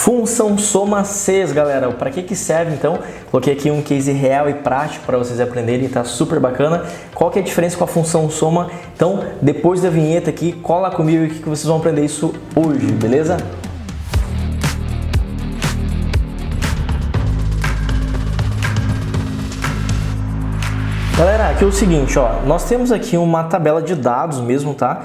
Função soma Cs, galera. Para que serve então? Coloquei aqui um case real e prático para vocês aprenderem, tá super bacana. Qual que é a diferença com a função soma? Então, depois da vinheta aqui, cola comigo aqui que vocês vão aprender isso hoje, beleza? Galera, aqui é o seguinte, ó, nós temos aqui uma tabela de dados mesmo, tá?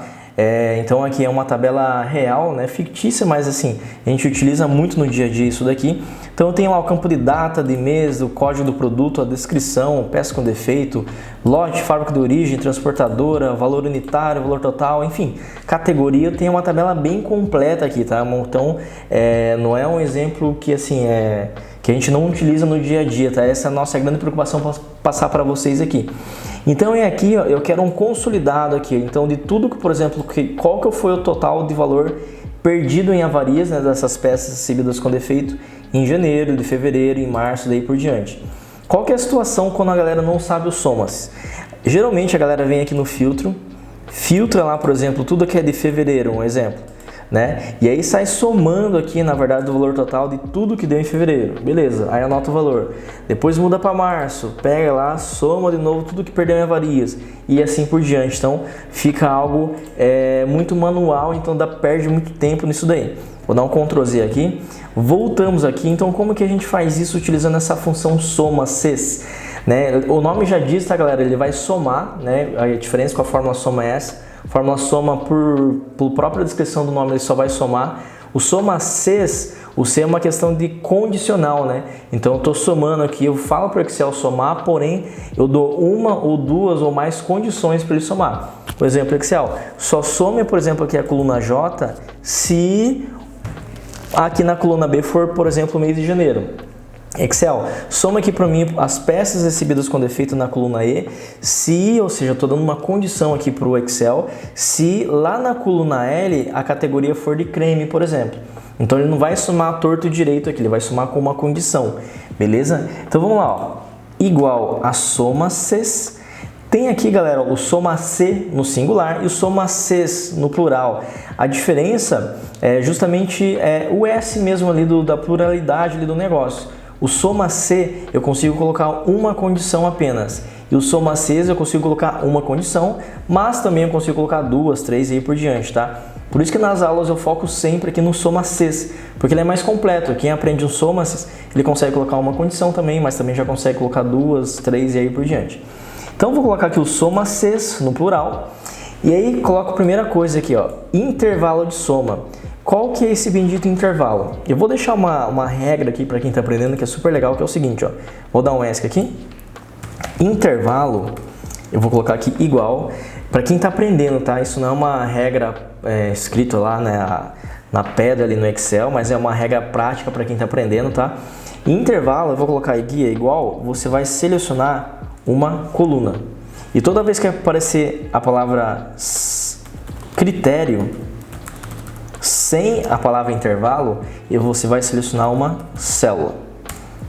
Então aqui é uma tabela real, né, fictícia, mas assim, a gente utiliza muito no dia a dia isso daqui. Então eu tenho lá o campo de data, de mês, o código do produto, a descrição, peça com defeito, lote, fábrica de origem, transportadora, valor unitário, valor total, enfim, categoria. Eu tenho uma tabela bem completa aqui, tá? Então não é um exemplo que assim que a gente não utiliza no dia a dia, tá? Essa é a nossa grande preocupação para passar para vocês aqui. Então aqui, ó, eu quero um consolidado aqui, então de tudo que, por exemplo, qual que foi o total de valor perdido em avarias, né, dessas peças recebidas com defeito em janeiro, de fevereiro, em março, daí por diante. Qual que é a situação quando a galera não sabe os somas? Geralmente a galera vem aqui no filtro, filtra lá, por exemplo, tudo que é de fevereiro, um exemplo, né? E aí sai somando aqui, na verdade, o valor total de tudo que deu em fevereiro. Beleza, aí anota o valor. Depois muda para março, pega lá, soma de novo tudo que perdeu em avarias e assim por diante. Então fica algo muito manual, então perde muito tempo nisso daí. Vou dar um Ctrl Z aqui. Voltamos aqui. Então como que a gente faz isso utilizando essa função soma Cs? Né? O nome já diz, tá, galera? Ele vai somar, né? A diferença com a fórmula soma é essa. A fórmula soma, por própria descrição do nome, ele só vai somar. O soma Cs, o C é uma questão de condicional, né? Então eu estou somando aqui, eu falo para o Excel somar, porém eu dou uma ou duas ou mais condições para ele somar. Por exemplo, Excel, só some, por exemplo, aqui a coluna J se aqui na coluna B for, por exemplo, o mês de janeiro. Excel, soma aqui para mim as peças recebidas com defeito na coluna E, ou seja, eu estou dando uma condição aqui para o Excel, se lá na coluna L a categoria for de creme, por exemplo. Então ele não vai somar torto e direito aqui, ele vai somar com uma condição, beleza? Então vamos lá, ó. Igual a soma Cs. Tem aqui, galera, o soma C no singular e o soma Cs no plural. A diferença é justamente o S mesmo ali da pluralidade ali do negócio. O soma C eu consigo colocar uma condição apenas. E o soma Cs eu consigo colocar uma condição, mas também eu consigo colocar duas, três e aí por diante, tá? Por isso que nas aulas eu foco sempre aqui no soma Cs, porque ele é mais completo. Quem aprende o soma Cs, ele consegue colocar uma condição também, mas também já consegue colocar duas, três e aí por diante. Então vou colocar aqui o soma Cs no plural. E aí coloco a primeira coisa aqui, ó, intervalo de soma. Qual que é esse bendito intervalo? Eu vou deixar uma regra aqui para quem está aprendendo que é super legal, que é o seguinte, ó. Vou dar um ESC aqui. Intervalo, eu vou colocar aqui igual. Para quem está aprendendo, tá? Isso não é uma regra escrita lá, né, na pedra ali no Excel, mas é uma regra prática para quem está aprendendo, tá? Intervalo, eu vou colocar aqui igual, você vai selecionar uma coluna. E toda vez que aparecer a palavra critério, sem a palavra intervalo, você vai selecionar uma célula,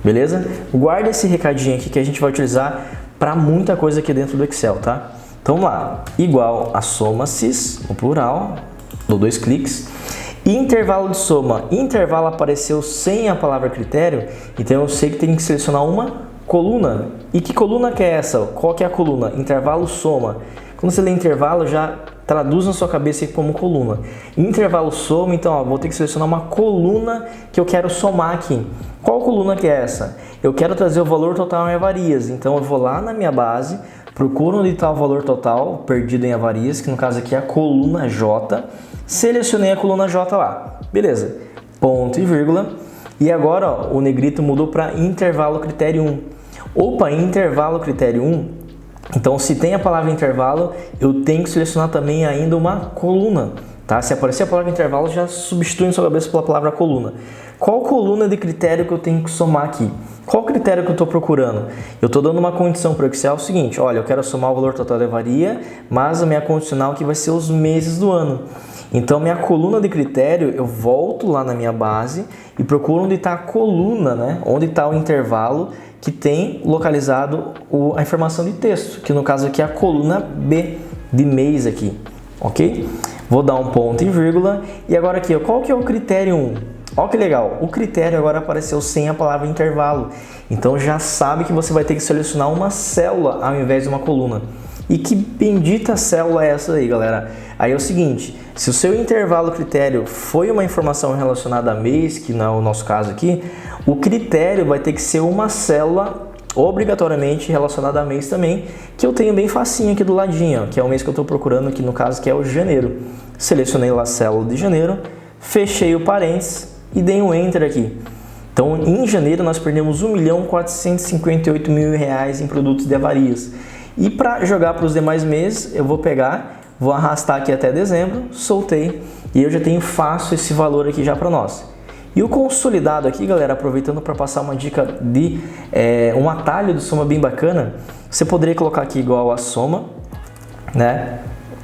beleza? Guarda esse recadinho aqui que a gente vai utilizar para muita coisa aqui dentro do Excel, tá? Então vamos lá, igual a soma Cs, no plural, dou 2 cliques. Intervalo de soma, intervalo apareceu sem a palavra critério, então eu sei que tem que selecionar uma coluna. E que coluna que é essa? Qual que é a coluna? Intervalo soma. Quando você lê intervalo, já traduz na sua cabeça como coluna. Intervalo soma, então ó, vou ter que selecionar uma coluna que eu quero somar aqui. Qual coluna que é essa? Eu quero trazer o valor total em avarias, então eu vou lá na minha base, procuro onde está o valor total perdido em avarias, que no caso aqui é a coluna J, selecionei a coluna J lá, beleza, ponto e vírgula, e agora ó, o negrito mudou para intervalo critério 1. Opa, intervalo critério 1, então se tem a palavra intervalo, eu tenho que selecionar também ainda uma coluna, tá? Se aparecer a palavra intervalo, já substitui na sua cabeça pela palavra coluna. Qual coluna de critério que eu tenho que somar aqui? Qual critério que eu estou procurando? Eu estou dando uma condição para o Excel, é o seguinte, olha, eu quero somar o valor total da avaria, mas a minha condicional aqui vai ser os meses do ano. Então, minha coluna de critério, eu volto lá na minha base e procuro onde está a coluna, né? Onde está o intervalo que tem localizado a informação de texto, que no caso aqui é a coluna B de mês aqui, ok? Vou dar um ponto e vírgula. E agora aqui, qual que é o critério 1? Olha que legal, o critério agora apareceu sem a palavra intervalo. Então já sabe que você vai ter que selecionar uma célula ao invés de uma coluna. E que bendita célula é essa aí, galera? Aí é o seguinte, se o seu intervalo critério foi uma informação relacionada a mês, que não é o nosso caso aqui, o critério vai ter que ser uma célula obrigatoriamente relacionada a mês também, que eu tenho bem facinho aqui do ladinho, ó, que é o mês que eu estou procurando aqui no caso, que é o janeiro. Selecionei lá a célula de janeiro, fechei o parênteses e dei um Enter aqui. Então, em janeiro nós perdemos R$1.458.000 em produtos de avarias. E para jogar para os demais meses, eu vou pegar, vou arrastar aqui até dezembro, soltei e eu já tenho fácil esse valor aqui já para nós. E o consolidado aqui, galera, aproveitando para passar uma dica de um atalho de soma bem bacana, você poderia colocar aqui igual a soma, né?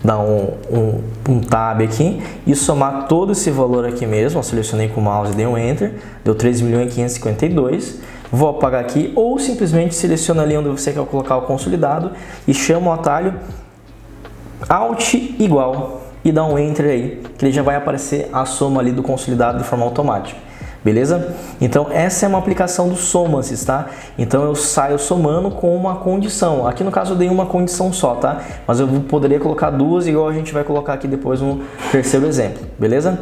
Dar um tab aqui e somar todo esse valor aqui mesmo. Eu selecionei com o mouse e dei um Enter, deu 13.552.000. Vou apagar aqui ou simplesmente seleciona ali onde você quer colocar o consolidado e chama o atalho Alt igual e dá um Enter aí, que ele já vai aparecer a soma ali do consolidado de forma automática. Beleza? Então essa é uma aplicação do SOMASYS, tá? Então eu saio somando com uma condição. Aqui no caso eu dei uma condição só, tá? Mas eu poderia colocar duas, igual a gente vai colocar aqui depois no terceiro exemplo, beleza?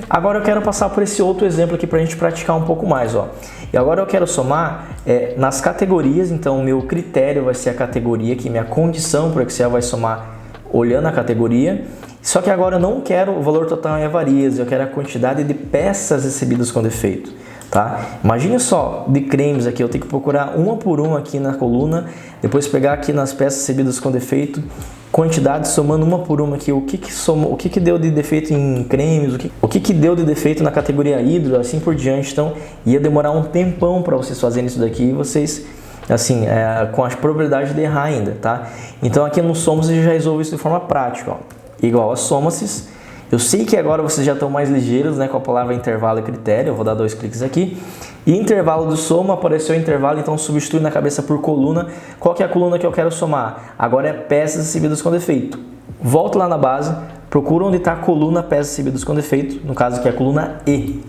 Agora eu quero passar por esse outro exemplo aqui pra gente praticar um pouco mais, ó. E agora eu quero somar nas categorias, então o meu critério vai ser a categoria, que minha condição para o Excel vai somar olhando a categoria. Só que agora eu não quero o valor total em avarias, eu quero a quantidade de peças recebidas com defeito, tá? Imagine só, de cremes aqui, eu tenho que procurar uma por uma aqui na coluna, depois pegar aqui nas peças recebidas com defeito, quantidade somando uma por uma aqui, o que deu de defeito em cremes, o que deu de defeito na categoria hidro, assim por diante. Então ia demorar um tempão para vocês fazerem isso daqui e vocês, assim, com a probabilidade de errar ainda, tá? Então aqui no SOMASYS eu já resolvo isso de forma prática, ó. Igual a SOMASYS. Eu sei que agora vocês já estão mais ligeiros, né, com a palavra intervalo e critério. Eu vou dar 2 cliques aqui. E intervalo do soma, apareceu o intervalo, então substitui na cabeça por coluna. Qual que é a coluna que eu quero somar? Agora é peças recebidas com defeito. Volto lá na base, procura onde está a coluna peças recebidas com defeito, no caso aqui é a coluna E.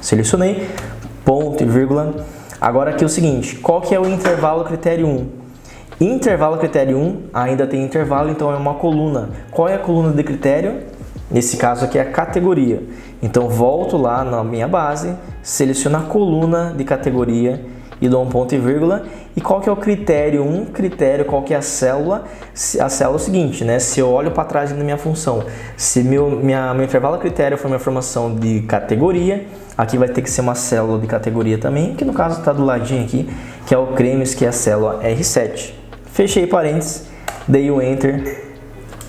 Selecionei, ponto e vírgula. Agora aqui é o seguinte, qual que é o intervalo critério 1? Intervalo critério 1, ainda tem intervalo, então é uma coluna. Qual é a coluna de critério? Nesse caso aqui é a categoria. Então volto lá na minha base, seleciono a coluna de categoria e dou um ponto e vírgula. E qual que é o critério 1? Critério, qual que é a célula? A célula é o seguinte, né? Se eu olho para trás da minha função, se meu intervalo critério for uma informação de categoria, aqui vai ter que ser uma célula de categoria também, que no caso está do ladinho aqui, que é o cremes, que é a célula R7. Fechei parênteses, dei o Enter,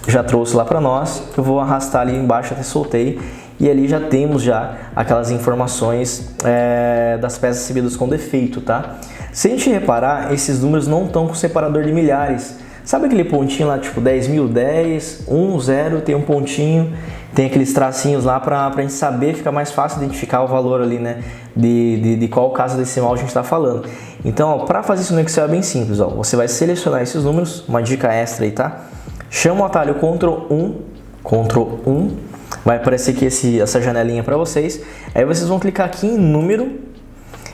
já trouxe lá para nós. Eu vou arrastar ali embaixo até soltei e ali já temos já aquelas informações das peças recebidas com defeito, tá? Se a gente reparar, esses números não estão com separador de milhares. Sabe aquele pontinho lá, tipo 10.000, 10, 1, 0, tem um pontinho, tem aqueles tracinhos lá para a gente saber, fica mais fácil identificar o valor ali, né, de qual casa decimal a gente está falando. Então, para fazer isso no Excel é bem simples, ó. Você vai selecionar esses números, uma dica extra aí, tá? Chama o atalho Ctrl 1, vai aparecer aqui essa janelinha para vocês. Aí vocês vão clicar aqui em número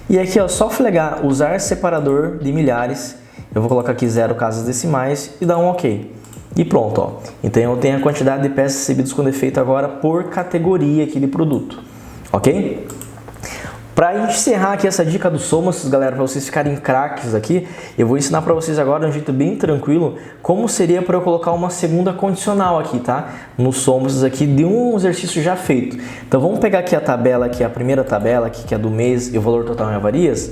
e aqui, ó, só flegar usar separador de milhares. Eu vou colocar aqui 0 casas decimais e dar um OK. E pronto, ó. Então eu tenho a quantidade de peças recebidas com defeito agora por categoria aqui de produto, ok? Para encerrar aqui essa dica do SOMASYS, galera, para vocês ficarem craques aqui, eu vou ensinar para vocês agora de um jeito bem tranquilo como seria para eu colocar uma segunda condicional aqui, tá? No SOMASYS aqui de um exercício já feito. Então vamos pegar aqui a tabela, aqui a primeira tabela aqui, que é do mês e o valor total em avarias.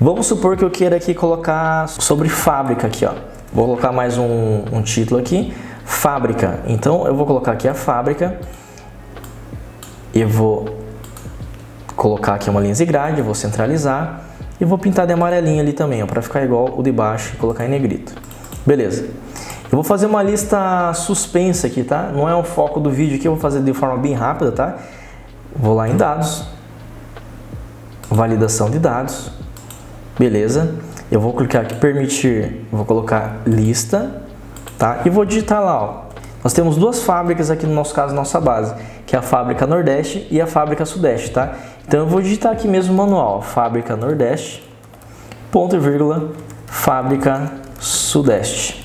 Vamos supor que eu queira aqui colocar sobre fábrica aqui, ó. Vou colocar mais um título aqui, fábrica. Então eu vou colocar aqui a fábrica. Eu vou colocar aqui uma linha de grade, vou centralizar e vou pintar de amarelinho ali também, para ficar igual o de baixo e colocar em negrito. Beleza. Eu vou fazer uma lista suspensa aqui, tá? Não é o foco do vídeo aqui, eu vou fazer de forma bem rápida, tá? Vou lá em dados, validação de dados. Beleza. Eu vou clicar aqui permitir, vou colocar lista, tá? E vou digitar lá, ó. Nós temos duas fábricas aqui no nosso caso, nossa base, que é a fábrica Nordeste e a fábrica Sudeste, tá? Então eu vou digitar aqui mesmo manual, fábrica Nordeste, ponto e vírgula, fábrica Sudeste.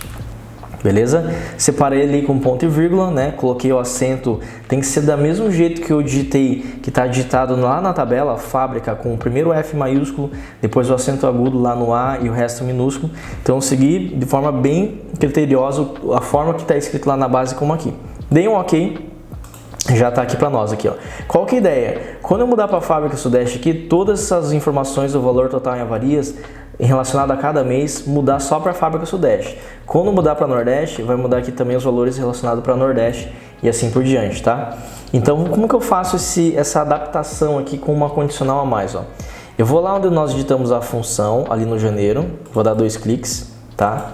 Beleza? Separei ali com ponto e vírgula, né? Coloquei o acento, tem que ser do mesmo jeito que eu digitei, que está digitado lá na tabela, fábrica, com o primeiro F maiúsculo, depois o acento agudo lá no A e o resto minúsculo. Então eu segui de forma bem criteriosa a forma que está escrito lá na base como aqui. Dei um OK, já está aqui para nós aqui, ó. Qual que é a ideia? Quando eu mudar para a fábrica Sudeste aqui, todas essas informações do valor total em avarias relacionado a cada mês, mudar só para a fábrica Sudeste. Quando mudar para Nordeste, vai mudar aqui também os valores relacionados para Nordeste e assim por diante, tá? Então, como que eu faço essa adaptação aqui com uma condicional a mais, ó? Eu vou lá onde nós digitamos a função, ali no janeiro, vou dar 2 cliques, tá?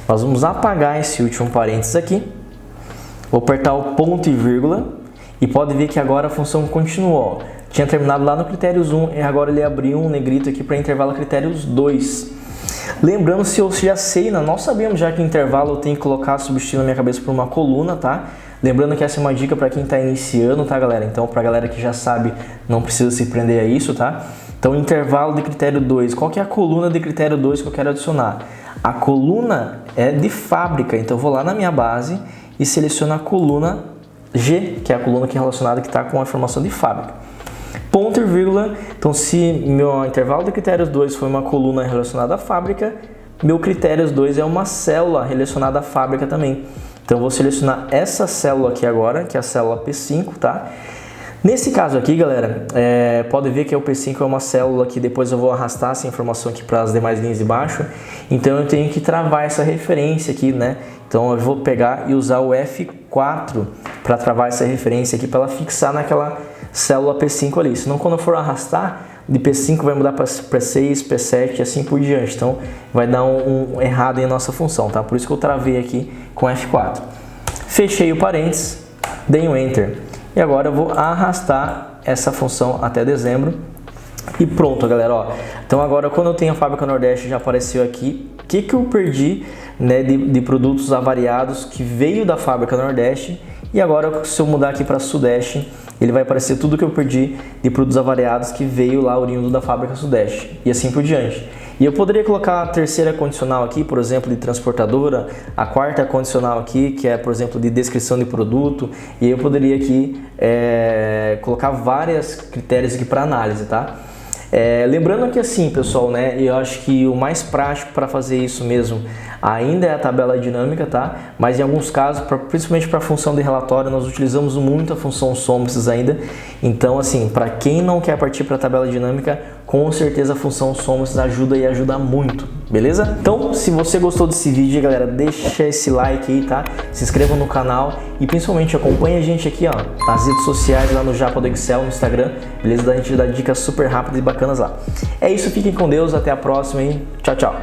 Nós vamos apagar esse último parênteses aqui, vou apertar o ponto e vírgula e pode ver que agora a função continuou, ó. Tinha terminado lá no critérios 1 e agora ele abriu um negrito aqui para intervalo critérios 2. Lembrando, se eu já sei, nós sabemos já que intervalo eu tenho que colocar, substituir na minha cabeça por uma coluna, tá? Lembrando que essa é uma dica para quem está iniciando, tá, galera? Então, para a galera que já sabe, não precisa se prender a isso, tá? Então, intervalo de critério 2. Qual que é a coluna de critério 2 que eu quero adicionar? A coluna é de fábrica, então eu vou lá na minha base e seleciono a coluna G, que é a coluna que é relacionada, que está com a informação de fábrica. Ponto e vírgula, então se meu intervalo de critérios 2 foi uma coluna relacionada à fábrica, meu critérios 2 é uma célula relacionada à fábrica também. Então eu vou selecionar essa célula aqui agora, que é a célula P5, tá? Nesse caso aqui, galera, pode ver que o P5 é uma célula que depois eu vou arrastar essa informação aqui para as demais linhas de baixo. Então eu tenho que travar essa referência aqui, né? Então eu vou pegar e usar o F4 para travar essa referência aqui, para ela fixar naquela célula P5 ali. Senão quando eu for arrastar, de P5 vai mudar para P6, P7 e assim por diante. Então vai dar um errado em nossa função, tá? Por isso que eu travei aqui com F4. Fechei o parênteses, dei um Enter. E agora eu vou arrastar essa função até dezembro. E pronto, galera, ó. Então agora quando eu tenho a fábrica Nordeste, já apareceu aqui o que eu perdi, né, de produtos avariados que veio da fábrica Nordeste. E agora se eu mudar aqui para Sudeste, ele vai aparecer tudo que eu perdi de produtos avariados que veio lá oriundo da fábrica Sudeste. E assim por diante. E eu poderia colocar a terceira condicional aqui, por exemplo, de transportadora, a quarta condicional aqui, que é, por exemplo, de descrição de produto, e eu poderia aqui colocar vários critérios aqui para análise, tá? Lembrando que assim, pessoal, né, eu acho que o mais prático para fazer isso mesmo ainda é a tabela dinâmica, tá? Mas em alguns casos, principalmente para a função de relatório, nós utilizamos muito a função SOMPS ainda. Então, assim, para quem não quer partir para a tabela dinâmica, com certeza a função SOMPS ajuda e ajuda muito, beleza? Então, se você gostou desse vídeo, galera, deixa esse like aí, tá? Se inscreva no canal e principalmente acompanhe a gente aqui, ó, nas redes sociais, lá no Japa do Excel, no Instagram, beleza? A gente dá dicas super rápidas e bacanas lá. É isso, fiquem com Deus, até a próxima e tchau, tchau!